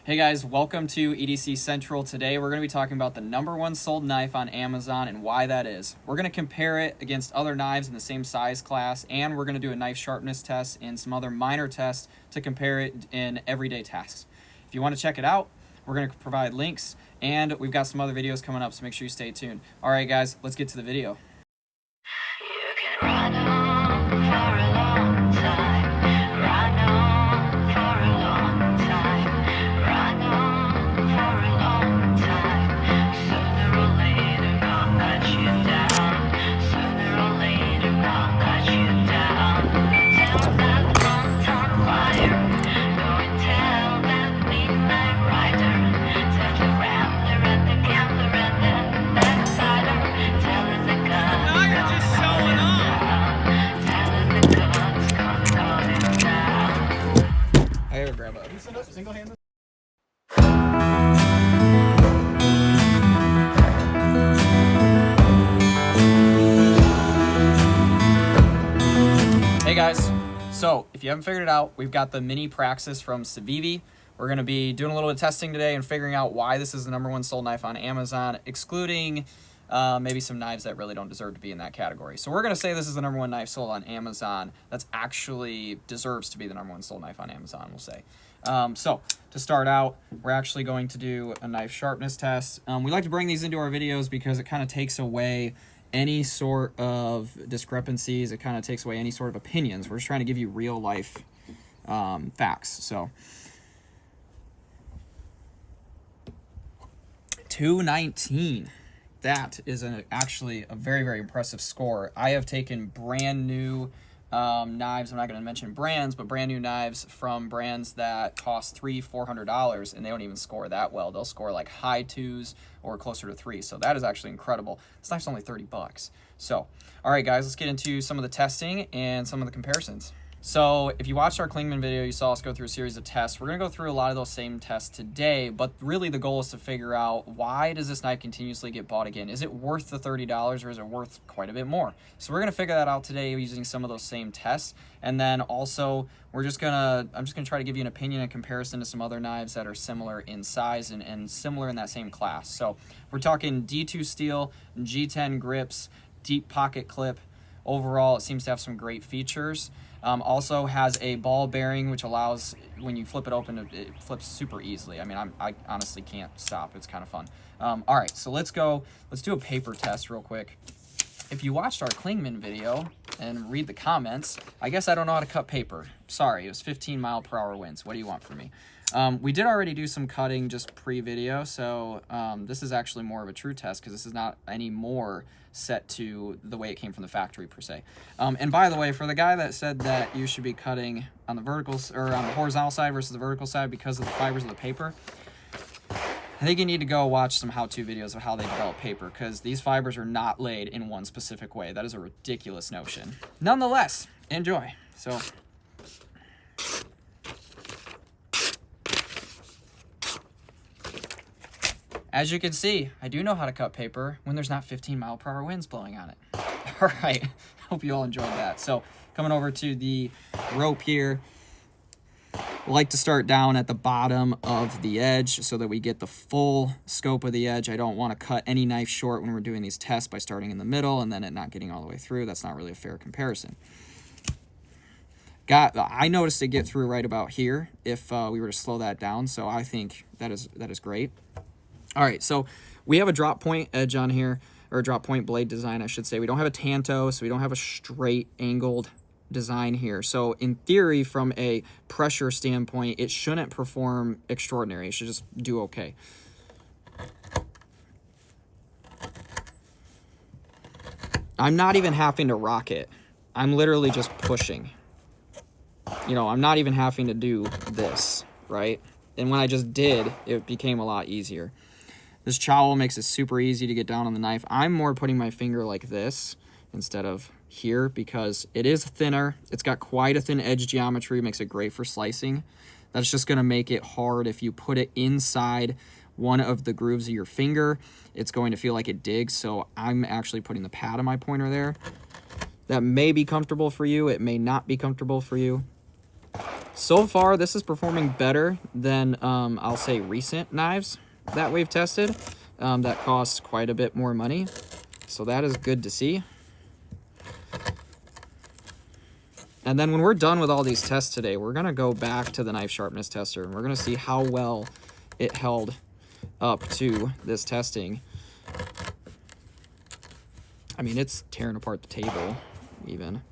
Hey guys, welcome to EDC Central. Today we're going to be talking about the #1 sold knife on Amazon and why that is. We're going to compare it against other knives in the same size class, and we're going to do a knife sharpness test and some other minor tests to compare it in everyday tasks. If you want to check it out, we're going to provide links, and we've got some other videos coming up, so make sure you stay tuned. All right guys, let's get to the video. You can run on for a long time, run on for a long time, run on for a long time. Sooner or later, gonna cut you down. Sooner or later, gonna cut you down. Tell that one-ton liar, go and tell that midnight rider, tell the rambler and the gambler and the backslider, tell her the gun. Now you're just showing off. I gotta grab a single-handed. Hey guys, so if you haven't figured it out, we've got the mini Praxis from Civivi. We're going to be doing a little bit of testing today and figuring out why this is the #1 sold knife on Amazon, excluding maybe some knives that really don't deserve to be in that category. So we're going to say this is the #1 knife sold on Amazon that's actually deserves to be the #1 sold knife on Amazon, we'll say. So to start out, we're actually going to do a knife sharpness test. We like to bring these into our videos because it kind of takes away any sort of discrepancies. It kind of takes away any sort of opinions. We're just trying to give you real life facts. So 219. That is actually a very, very impressive score. I have taken brand new knives. I'm not going to mention brands, but brand new knives from brands that cost $300-400, and they don't even score that well. They'll score like high 2s or closer to 3. So that is actually incredible. This knife's only $30. So, all right, guys, let's get into some of the testing and some of the comparisons. So if you watched our Klingman video, you saw us go through a series of tests. We're going to go through a lot of those same tests today, but really the goal is to figure out, why does this knife continuously get bought again? Is it worth the $30 or is it worth quite a bit more? So we're going to figure that out today using some of those same tests. And then also I'm just going to try to give you an opinion in comparison to some other knives that are similar in size and similar in that same class. So we're talking D2 steel, G10 grips, deep pocket clip. Overall, it seems to have some great features. Also has a ball bearing, which allows, when you flip it open, it flips super easily. I mean, I honestly can't stop. It's kind of fun. All right, so let's do a paper test real quick. If you watched our Klingman video and read the comments, I guess I don't know how to cut paper. Sorry, it was 15-mile-per-hour winds. What do you want from me? We did already do some cutting just pre-video, so this is actually more of a true test because this is not any more set to the way it came from the factory per se. And by the way, for the guy that said that you should be cutting on the vertical or on the horizontal side versus the vertical side because of the fibers of the paper, I think you need to go watch some how-to videos of how they develop paper, because these fibers are not laid in one specific way. That is a ridiculous notion. Nonetheless, enjoy. So as you can see, I do know how to cut paper when there's not 15-mile-per-hour winds blowing on it. All right, hope you all enjoyed that. So coming over to the rope here, I like to start down at the bottom of the edge so that we get the full scope of the edge. I don't want to cut any knife short when we're doing these tests by starting in the middle and then it not getting all the way through. That's not really a fair comparison. I noticed it get through right about here if we were to slow that down, so I think that is great. All right, so we have a drop point edge on here, or a drop point blade design, I should say. We don't have a tanto, so we don't have a straight angled design here. So in theory, from a pressure standpoint, it shouldn't perform extraordinary. It should just do okay. I'm not even having to rock it. I'm literally just pushing. You know, I'm not even having to do this, right? And when I just did, it became a lot easier. This trowel makes it super easy to get down on the knife. I'm more putting my finger like this instead of here because it is thinner. It's got quite a thin edge geometry, makes it great for slicing. That's just going to make it hard if you put it inside one of the grooves of your finger. It's going to feel like it digs, so I'm actually putting the pad of my pointer there. That may be comfortable for you. It may not be comfortable for you. So far, this is performing better than, I'll say, recent knives that we've tested that cost quite a bit more money. So that is good to see. And then when we're done with all these tests today, we're going to go back to the knife sharpness tester, and we're going to see how well it held up to this testing. I mean, it's tearing apart the table, even.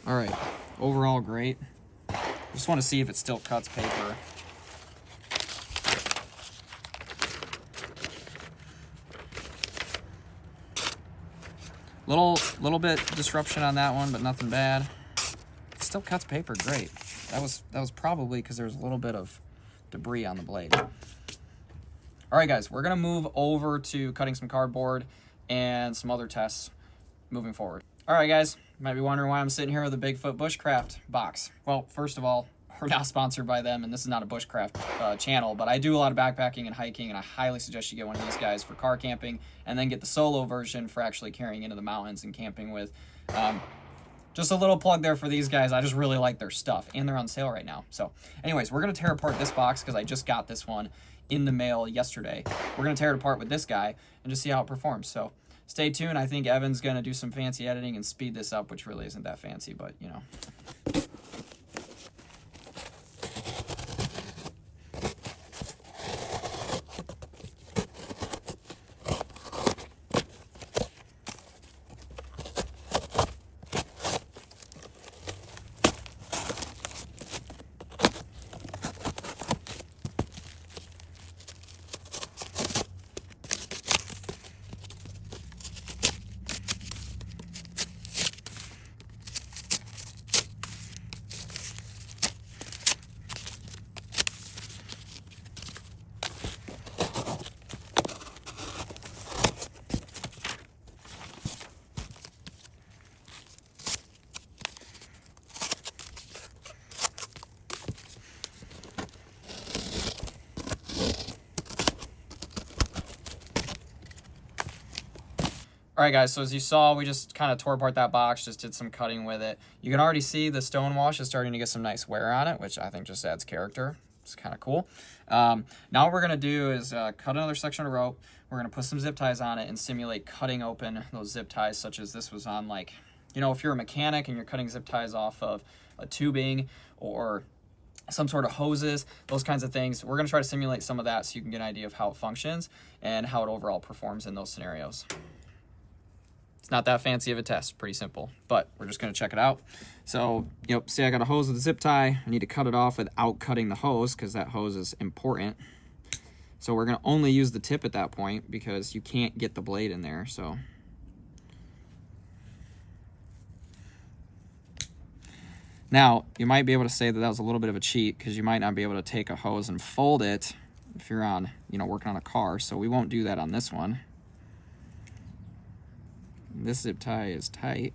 All right, overall great. Just want to see if it still cuts paper. Little bit disruption on that one, but nothing bad. It still cuts paper great. That was probably because there was a little bit of debris on the blade. All right, guys, we're gonna move over to cutting some cardboard and some other tests moving forward. All right, guys, you might be wondering why I'm sitting here with a Bigfoot Bushcraft box. Well, first of all, we're not sponsored by them, and this is not a bushcraft channel, but I do a lot of backpacking and hiking, and I highly suggest you get one of these guys for car camping, and then get the solo version for actually carrying into the mountains and camping with. Just a little plug there for these guys. I just really like their stuff, and they're on sale right now. So anyways, we're going to tear apart this box because I just got this one in the mail yesterday. We're going to tear it apart with this guy and just see how it performs. So stay tuned. I think Evan's going to do some fancy editing and speed this up, which really isn't that fancy, but you know. All right, guys, so as you saw, we just kind of tore apart that box, just did some cutting with it. You can already see the stone wash is starting to get some nice wear on it, which I think just adds character. It's kind of cool. Now what we're going to do is cut another section of rope. We're going to put some zip ties on it and simulate cutting open those zip ties, such as this was on, like, you know, if you're a mechanic and you're cutting zip ties off of a tubing or some sort of hoses, those kinds of things. We're going to try to simulate some of that so you can get an idea of how it functions and how it overall performs in those scenarios. It's not that fancy of a test, pretty simple, but we're just going to check it out. So, say I got a hose with a zip tie. I need to cut it off without cutting the hose because that hose is important. So we're going to only use the tip at that point because you can't get the blade in there. So now you might be able to say that was a little bit of a cheat because you might not be able to take a hose and fold it if you're on, working on a car. So we won't do that on this one. This zip tie is tight.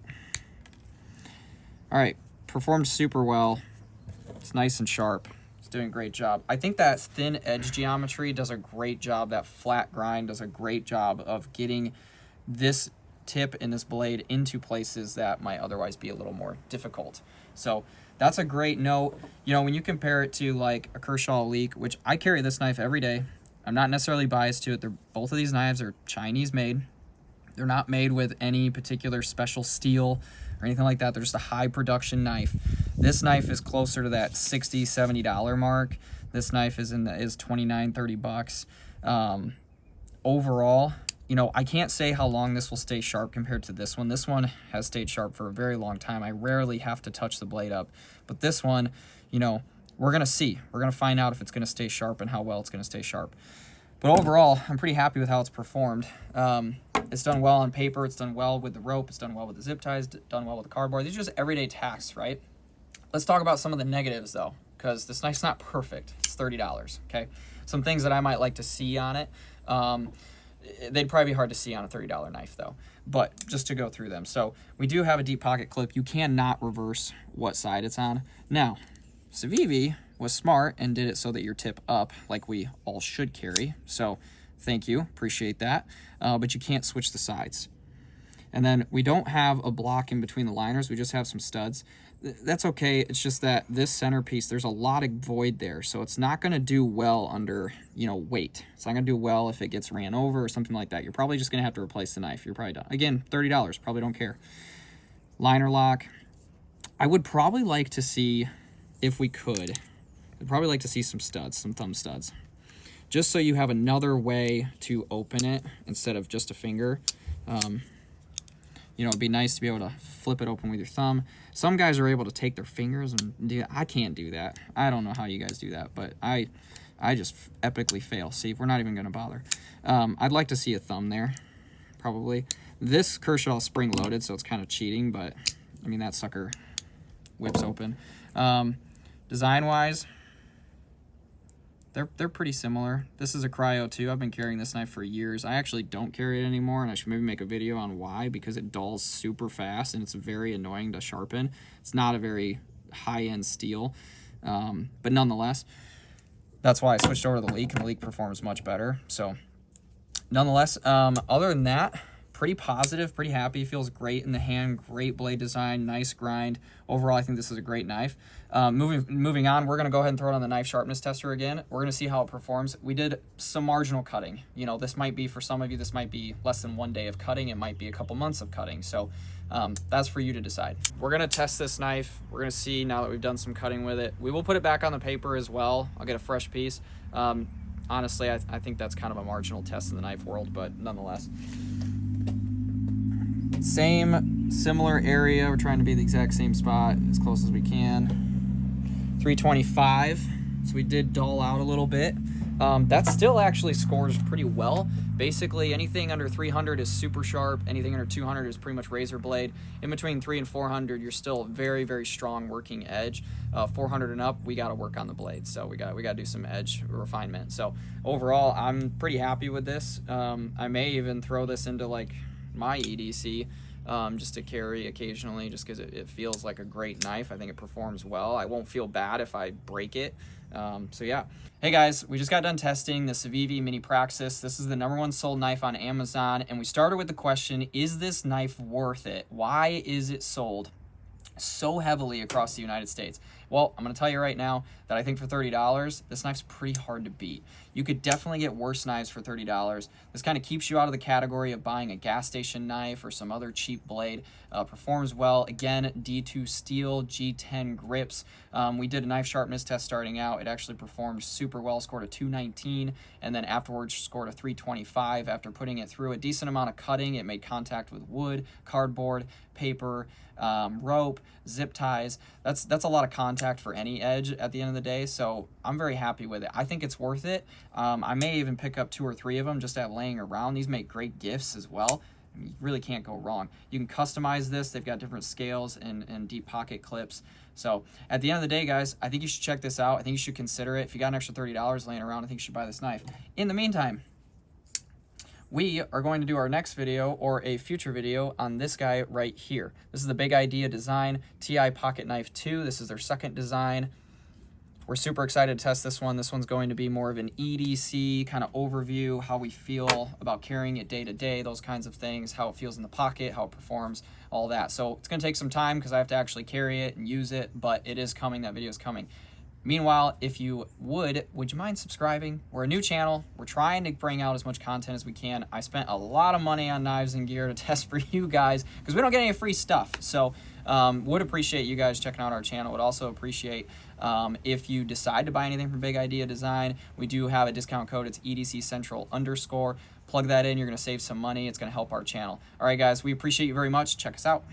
All right, performed super well. It's nice and sharp. It's doing a great job. I think that thin edge geometry does a great job. That flat grind does a great job of getting this tip and this blade into places that might otherwise be a little more difficult. So that's a great note. When you compare it to like a Kershaw Leak, which I carry this knife every day. I'm not necessarily biased to it. Both of these knives are Chinese made. They're not made with any particular special steel or anything like that. They're just a high production knife. This knife is closer to that $60, $70 mark. This knife is $29, $30. Overall, I can't say how long this will stay sharp compared to this one. This one has stayed sharp for a very long time. I rarely have to touch the blade up. But this one, we're going to see. We're going to find out if it's going to stay sharp and how well it's going to stay sharp. But overall, I'm pretty happy with how it's performed. It's done well on paper. It's done well with the rope. It's done well with the zip ties. Done well with the cardboard. These are just everyday tasks, right? Let's talk about some of the negatives, though, because this knife's not perfect. It's $30, okay? Some things that I might like to see on it. They'd probably be hard to see on a $30 knife, though. But just to go through them. So we do have a deep pocket clip. You cannot reverse what side it's on. Now, Civivi was smart and did it so that you're tip up, like we all should carry. So thank you, appreciate that. But you can't switch the sides. And then we don't have a block in between the liners. We just have some studs. That's okay. It's just that this centerpiece, there's a lot of void there, so it's not going to do well under, weight. It's not going to do well if it gets ran over or something like that. You're probably just going to have to replace the knife. You're probably done. Again, $30. Probably don't care. Liner lock. I would probably like to see, if we could, I'd probably like to see some studs, some thumb studs. Just so you have another way to open it instead of just a finger. It'd be nice to be able to flip it open with your thumb. Some guys are able to take their fingers and do that. I can't do that. I don't know how you guys do that, but I just epically fail. See, we're not even going to bother. I'd like to see a thumb there, probably. This Kershaw spring loaded, so it's kind of cheating, but I mean, that sucker whips open. Design-wise, they're pretty similar. This is a Cryo 2. I've been carrying this knife for years. I actually don't carry it anymore, and I should maybe make a video on why, because it dulls super fast, and it's very annoying to sharpen. It's not a very high-end steel, but nonetheless, that's why I switched over to the Leak, and the Leak performs much better. So, nonetheless, other than that, pretty positive, pretty happy. Feels great in the hand, great blade design, nice grind. Overall, I think this is a great knife. Moving on, we're going to go ahead and throw it on the knife sharpness tester again. We're going to see how it performs. We did some marginal cutting. This might be, for some of you, this might be less than 1 day of cutting. It might be a couple months of cutting. So that's for you to decide. We're going to test this knife. We're going to see now that we've done some cutting with it. We will put it back on the paper as well. I'll get a fresh piece. Honestly, I think that's kind of a marginal test in the knife world, but nonetheless. Similar area. We're trying to be the exact same spot as close as we can. 325. So we did dull out a little bit. That still actually scores pretty well. Basically, anything under 300 is super sharp. Anything under 200 is pretty much razor blade. In between 300 and 400, you're still very, very strong working edge. 400 and up, we got to work on the blade. So we got to do some edge refinement. So overall, I'm pretty happy with this. I may even throw this into like my EDC just to carry occasionally, just because it feels like a great knife. I think it performs well. I won't feel bad if I break it. So yeah. Hey guys, we just got done testing the Civivi Mini Praxis. This is the #1 sold knife on Amazon, and we started with the question, is this knife worth it? Why is it sold so heavily across the United States? Well, I'm going to tell you right now that I think for $30, this knife's pretty hard to beat. You could definitely get worse knives for $30. This kind of keeps you out of the category of buying a gas station knife or some other cheap blade. Performs well. Again, D2 steel, G10 grips. We did a knife sharpness test starting out. It actually performed super well, scored a 219, and then afterwards scored a 325. After putting it through a decent amount of cutting, it made contact with wood, cardboard, paper, rope, zip ties. That's a lot of contact for any edge at the end of the day, so I'm very happy with it. I think it's worth it. I may even pick up 2 or 3 of them just to have laying around. These make great gifts as well. You really can't go wrong. You can customize this. They've got different scales and deep pocket clips. So at the end of the day, guys, I think you should check this out. I think you should consider it. If you got an extra $30 laying around, I think you should buy this knife. In the meantime, we are going to do our next video or a future video on this guy right here. This is the Big Idea Design TI Pocket Knife 2. This is their second design. We're super excited to test this one. This one's going to be more of an EDC kind of overview, how we feel about carrying it day to day, those kinds of things, how it feels in the pocket, how it performs, all that. So it's going to take some time because I have to actually carry it and use it, but it is coming. That video is coming. Meanwhile, if you would you mind subscribing? We're a new channel. We're trying to bring out as much content as we can. I spent a lot of money on knives and gear to test for you guys because we don't get any free stuff. So would appreciate you guys checking out our channel. Would also appreciate if you decide to buy anything from Big Idea Design. We do have a discount code. It's EDC Central _. Plug that in. You're going to save some money. It's going to help our channel. All right, guys, we appreciate you very much. Check us out.